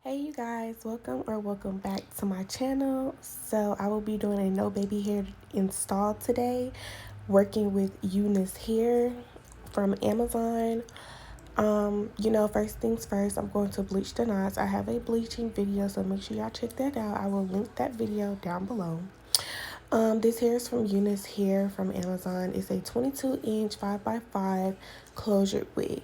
Hey you guys, welcome back to my channel. So I will be doing a no baby hair install today, working with Unice Hair from Amazon. First things first, I'm going to bleach the knots. I have a bleaching video, so make sure y'all check that out. I will link that video down below. This hair is from Unice Hair from Amazon. It's a 22-inch 5x5 closure wig.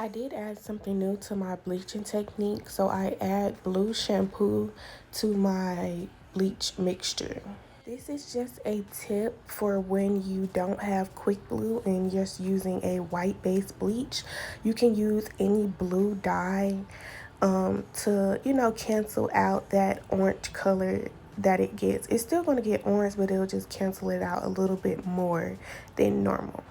I did add something new to my bleaching technique, so I add blue shampoo to my bleach mixture. This is just a tip for when you don't have quick blue and you're just using a white base bleach. You can use any blue dye to, cancel out that orange color that it gets. It's still going to get orange, but it'll just cancel it out a little bit more than normal.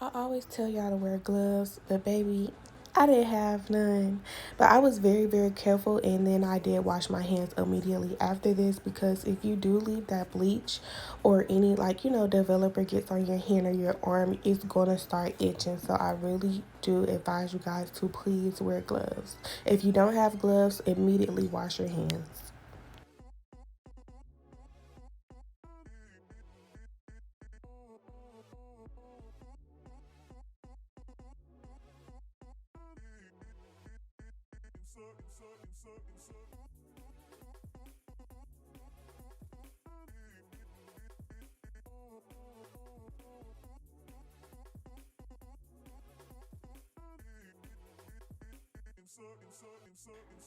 I always tell y'all to wear gloves, but baby, I didn't have none. But I was very, very careful, and then I did wash my hands immediately after this, because if you do leave that bleach or any, developer gets on your hand or your arm, it's going to start itching. So I really do advise you guys to please wear gloves. If you don't have gloves, immediately wash your hands.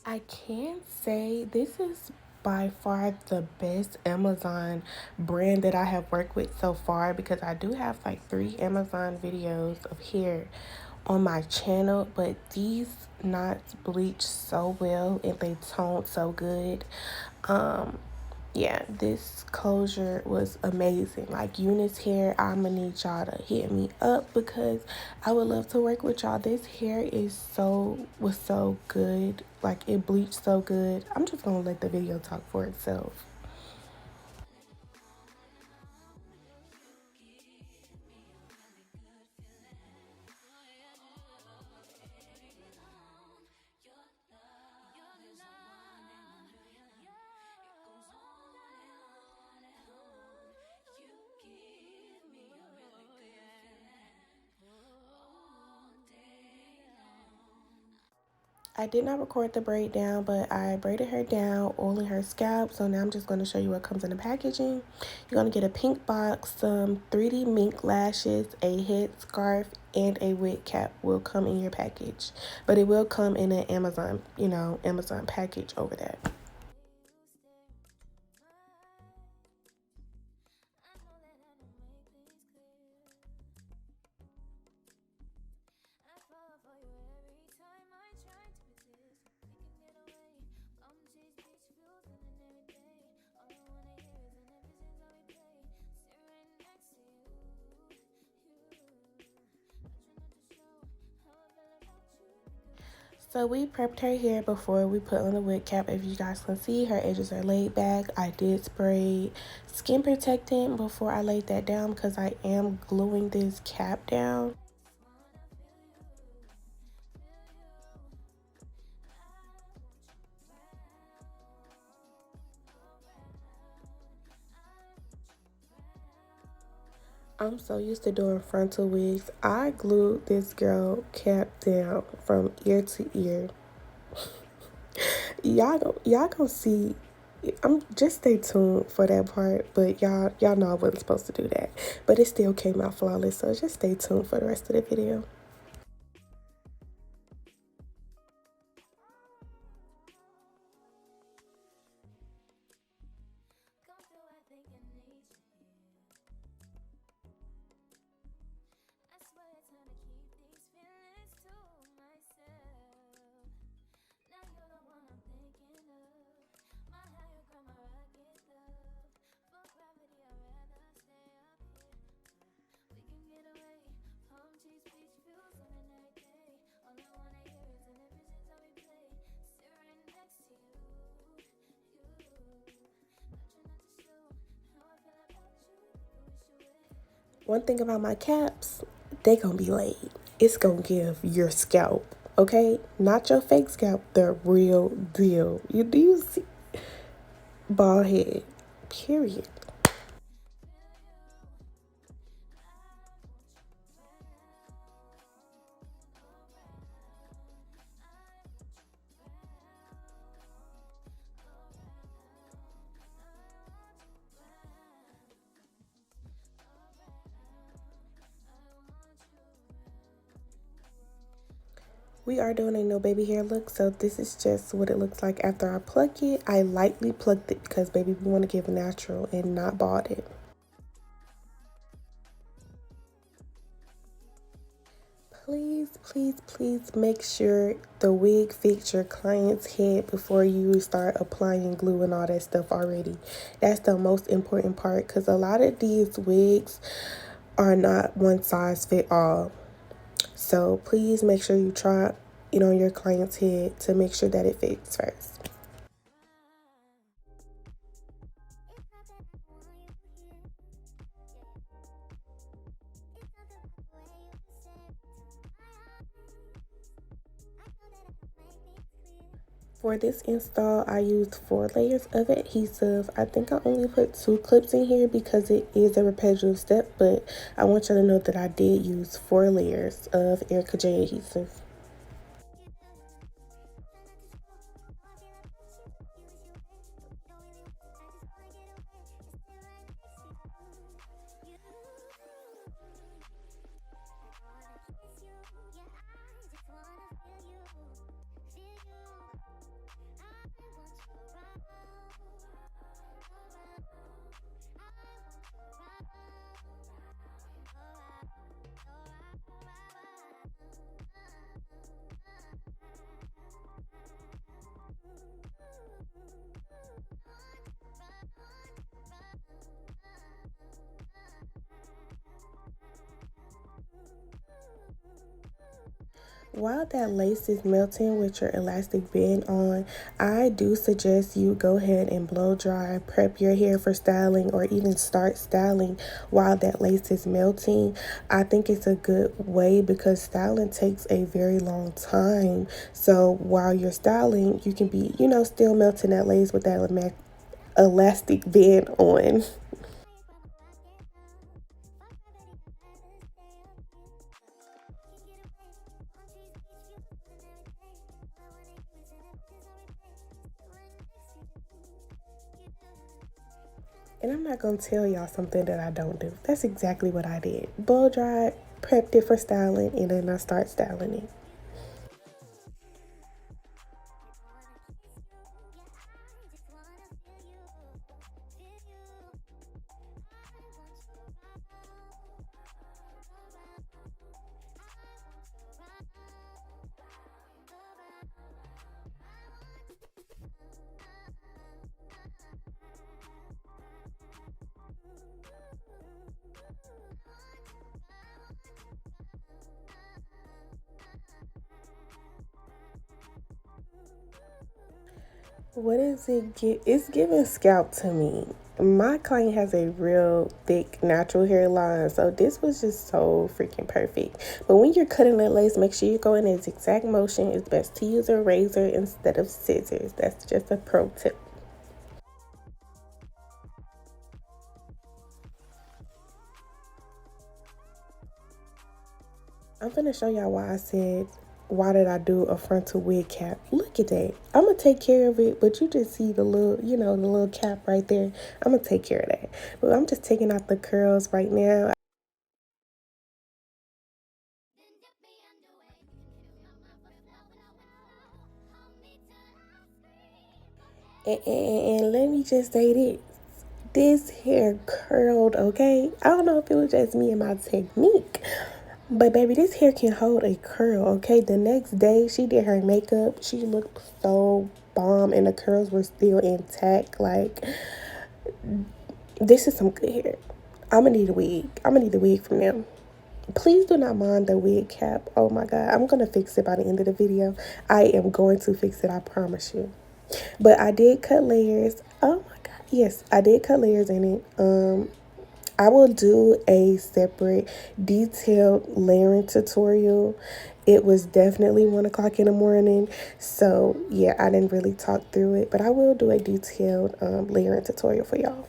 I can say this is by far the best Amazon brand that I have worked with so far, because I do have like 3 Amazon videos of hair on my channel, but these knots bleach so well and they tone so good. Yeah, this closure was amazing. Like Unice Hair, I'm gonna need y'all to hit me up because I would love to work with y'all. This hair was so good. Like it bleached so good. I'm just gonna let the video talk for itself. I did not record the braid down, but I braided her down, oiling her scalp. So now I'm just going to show you what comes in the packaging. You're going to get a pink box, some 3D mink lashes, a head scarf, and a wig cap will come in your package. But it will come in an Amazon, Amazon package over that. So we prepped her hair before we put on the wig cap. If you guys can see, her edges are laid back. I did spray skin protectant before I laid that down because I am gluing this cap down. I'm so used to doing frontal wigs. I glued this girl cap down from ear to ear. Y'all gonna see. I'm just stay tuned for that part, but y'all know I wasn't supposed to do that, but it still came out flawless. So just stay tuned for the rest of the video. One thing about my caps, they gonna be laid. It's gonna give your scalp, okay? Not your fake scalp, the real deal. You do see bald head, period. We are doing a no baby hair look, so this is just what it looks like after I pluck it. I lightly plucked it because baby, we want to give natural and not bald it. Please, please, please make sure the wig fits your client's head before you start applying glue and all that stuff already. That's the most important part because a lot of these wigs are not one size fit all. So please make sure you try it on your client's head to make sure that it fits first. For this install, I used 4 layers of adhesive. I think I only put 2 clips in here because it is a repetitive step, but I want you to know that I did use 4 layers of Erica J adhesive. While that lace is melting with your elastic band on, I do suggest you go ahead and blow dry, prep your hair for styling, or even start styling while that lace is melting. I think it's a good way because styling takes a very long time. So while you're styling, you can be, still melting that lace with that elastic band on. And I'm not going to tell y'all something that I don't do. That's exactly what I did. Blow dried, prepped it for styling, and then I start styling it. What is it? It's giving scalp to me. My client has a real thick natural hairline, so this was just so freaking perfect. But when you're cutting that lace, make sure you go in a zigzag motion. It's best to use a razor instead of scissors. That's just a pro tip. I'm gonna show y'all why I said why did I do a frontal wig cap. Look at that. I'm gonna take care of it, but you just see the little, the little cap right there. I'm gonna take care of that. But I'm just taking out the curls right now. And let me just say this hair curled, okay? I don't know if it was just me and my technique, but baby, this hair can hold a curl, okay? The next day she did her makeup, she looked so bomb and the curls were still intact. Like, this is some good hair. I'm gonna need a wig. I'm gonna need a wig from them. Please do not mind the wig cap. Oh my god, I'm gonna fix it by the end of the video. I am going to fix it, I promise you. But I did cut layers. Oh my god, yes, I did cut layers in it. I will do a separate detailed layering tutorial. It was definitely 1 o'clock in the morning, so yeah, I didn't really talk through it, but I will do a detailed layering tutorial for y'all.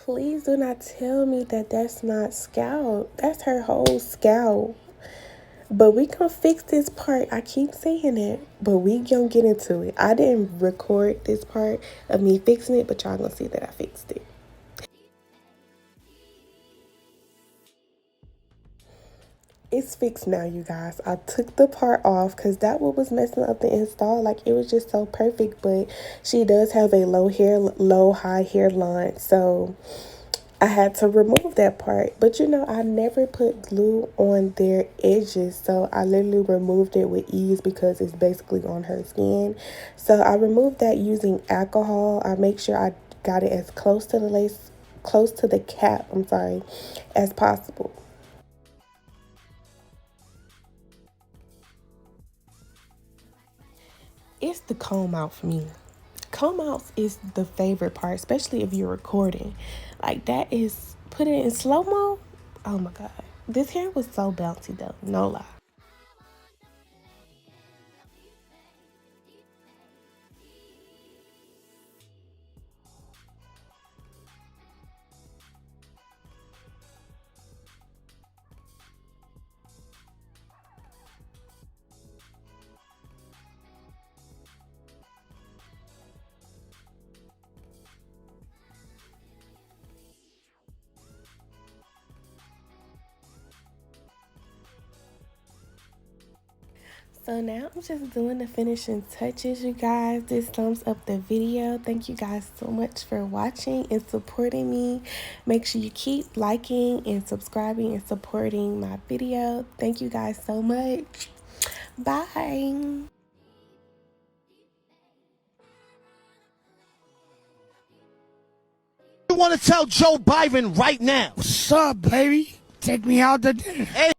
Please do not tell me that that's not scalp. That's her whole scalp. But we gonna fix this part. I keep saying it, but we gonna get into it. I didn't record this part of me fixing it, but y'all gonna see that I fixed it. It's fixed now, you guys. I took the part off because that what was messing up the install. Like, it was just so perfect, but she does have a low high hairline, so I had to remove that part. But you know, I never put glue on their edges, so I literally removed it with ease because it's basically on her skin. So I removed that using alcohol. I make sure I got it as close to the lace, close to the cap, I'm sorry, as possible. It's the comb out for me. Comb outs is the favorite part, especially if you're recording. Like, that is, put it in slow mo. Oh my god, this hair was so bouncy though, no lie. So now I'm just doing the finishing touches, you guys. This sums up the video. Thank you guys so much for watching and supporting me. Make sure you keep liking and subscribing and supporting my video. Thank you guys so much. Bye. I want to tell Joe Biden right now. What's up, baby? Take me out to dinner. Hey.